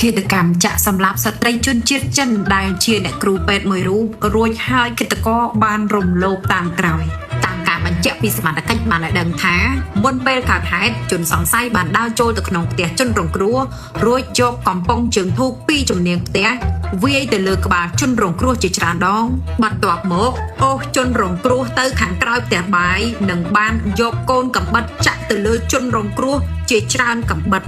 ឃាតកម្មចាក់សម្លាប់ស្ត្រីជនជាតិចិនដែលជាអ្នកគ្រូពេទ្យមួយរូបរួចហើយឃាតករបានរំលោភតាមក្រោយតាមការបញ្ជាក់ពីសមត្ថកិច្ចបានឲ្យដឹងថាមុនពេលកើតហេតុជនសង្ស័យបានដើរចូលទៅក្នុងផ្ទះជនរងគ្រោះរួចយកកំប៉ុងជើងធូបពីជំនាញផ្ទះវាយទៅលើក្បាលជនរងគ្រោះជាច្រើនដងបន្ទាប់មកអូសជនរងគ្រោះទៅខាងក្រោយផ្ទះបាយនិងបានយកកូនកំបិតចាក់ទៅលើជនរងគ្រោះជាច្រើនកំបិត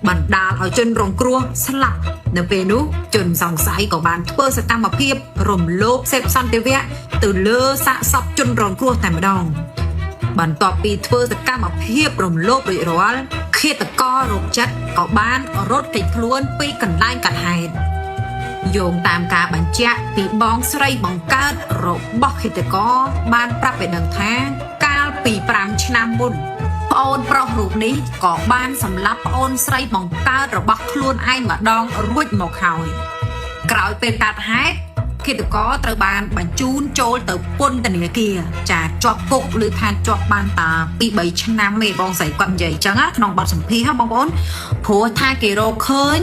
បណ្ដាលឲ្យជនរងគ្រោះស្លាប់នៅពេលនោះជនសង្ស័យក៏បានធ្វើសកម្មភាពរំលោភសេពសន្តិវៈទៅលើសាកសពជនរងគ្រោះតែម្ដងបន្ទាប់ពីធ្វើសកម្មភាពរំលោភរួចរាល់ឃាតកររោគចិត្តក៏បានរត់គេចខ្លួនពីកន្លែងកើតហេតុយោងតាមការបញ្ជាក់ពីបងស្រីបង្កើតរបស់ឃាតករបានប្រាប់ឲ្យដឹងថាកាលពី5ឆ្នាំមុនប្អូនប្រុសរូបនេះក៏បានសម្លាប់ប្អូនស្រីបង្កើតរបស់ខ្លួនឯងម្ដងរួចមកហើយក្រោយពេលកើតហេតុឃាតករត្រូវបានបញ្ជូនចូលទៅពន្ធនាគារចាជាប់គុកឬថាជាប់បានតាពី3ឆ្នាំទេបងស្រីគាត់និយាយអញ្ចឹងក្នុងបទសម្ភាសន៍បងប្អូនព្រោះថាគេរកឃើញ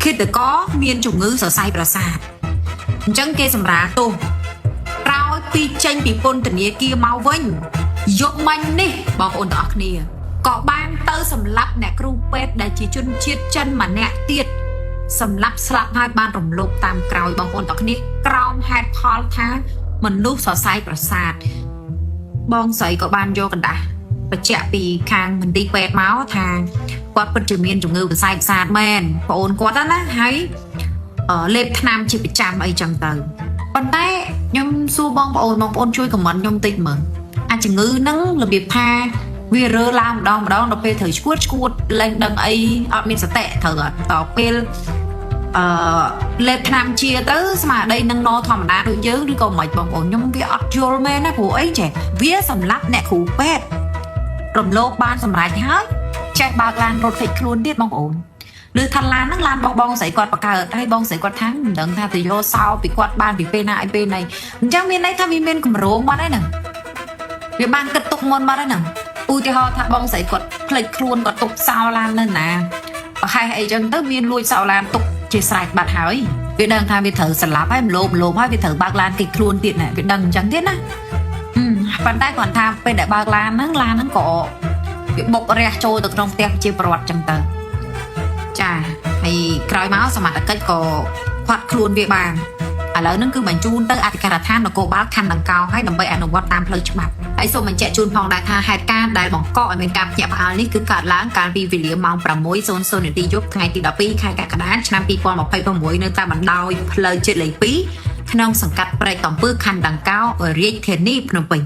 ឃាតករមានជំងឺសរសៃប្រសាទអញ្ចឹងគេសម្រាលទោសក្រោយពីចេញពីពន្ធនាគារមកវិញយកមាញ់នេះបងប្អូនទាំងអស់គ្នាក៏បានទៅសម្លាប់អ្នកគ្រូពេទ្យដែលជាជនជាតិចិនម្នាក់ទៀតសម្លាប់ស្លាប់ហើយបានរំលោភតាមក្រោយបងប្អូនទាំងគ្នាក្រោមហេតុផលថាមនុស្សសរសៃប្រសាទបងស្រីក៏បានយកកណ្ដាស់បញ្ជាក់ពីខាងមន្ទីរពេទ្យមកថាគាត់ពិតជាមានជំងឺសរសៃប្រសាទមែនបងអូនគាត់ណាហើយលេបថ្នាំជាប្រចាំអីចឹងទៅប៉ុន្តែខ្ញុំសួរបងប្អូនជួយខមមិនខ្ញុំតិចមើលអាជំងឺហ្នឹងរបៀបថាវារើឡើងម្ដងដល់ពេលត្រូវឈួតលែងដឹងអីអត់មានសតិត្រូវអត់តពេលលេបថ្នាំជាទៅស្មារតីនឹងណធម្មតាដូចយើងឬក៏មិនបងប្អូនខ្ញុំវាអត់យល់មែនណាព្រោះអីចេះវាសម្លាប់អ្នកគ្រូពេទ្យរំលោភបានសម្រេចហើយចេះបើកឡានរត់គេចខ្លួនទៀតបងប្អូនឬថាឡានហ្នឹងឡានបងស្រីគាត់បង្កើតហើយបងស្រីគាត់ថាមិនដឹងថាទៅយកសោពីគាត់បានពីពេលណាឯពេលណីអញ្ចឹងមានន័យថាវាមានកម្រងបាត់ហើយហ្នឹងវាបានគិតទុកមុនបាត់ហើយហ្នឹងឧទាហរណ៍ថាបងស្រីគាត់ផ្លេចខ្លួនគាត់ទុកសោឡាននៅណាប្រហែលអីចឹងទៅមានលួចសោឡានទុកជាស្រេចបាត់ហើយវាដឹងថាវាត្រូវស្លាប់ហើយមលោភហើយវាត្រូវបើកឡានគេចខ្លួនទៀតណាវាដឹងអញ្ចឹងទៀតណាប៉ុន្តែគាត់ថាពេលដែលបើកឡានហ្នឹងក៏វាបុករះចូលទៅក្នុងផ្ទះជាប្រវត្តិចឹងទៅចាហើយក្រោយមកសមត្ថកិច្ចក៏ខាត់ខ្លួនវាបានឥឡូវហ្នឹងគឺបញ្ជូនទៅអធិការដ្ឋាននគរបាលខណ្ឌដង្កោឲ្យដើម្បីអនុវត្តតាមផ្លូវច្បាប់ហើយសូមបញ្ជាក់ជូនផងដែរថាហេតុការណ៍ដែលបង្កឲ្យមានការភ្ញាក់ផ្អើលនេះគឺកើតឡើងកាលពីវេលាម៉ោង 6:00 នាទីយប់ថ្ងៃទី12ខែកក្កដាឆ្នាំ2026នៅតាមបណ្ដោយផ្លូវជាតិលេខ2ក្នុងសង្កាត់ព្រែកកំពឺខណ្ឌដង្កោរាជធានីភ្នំពេញ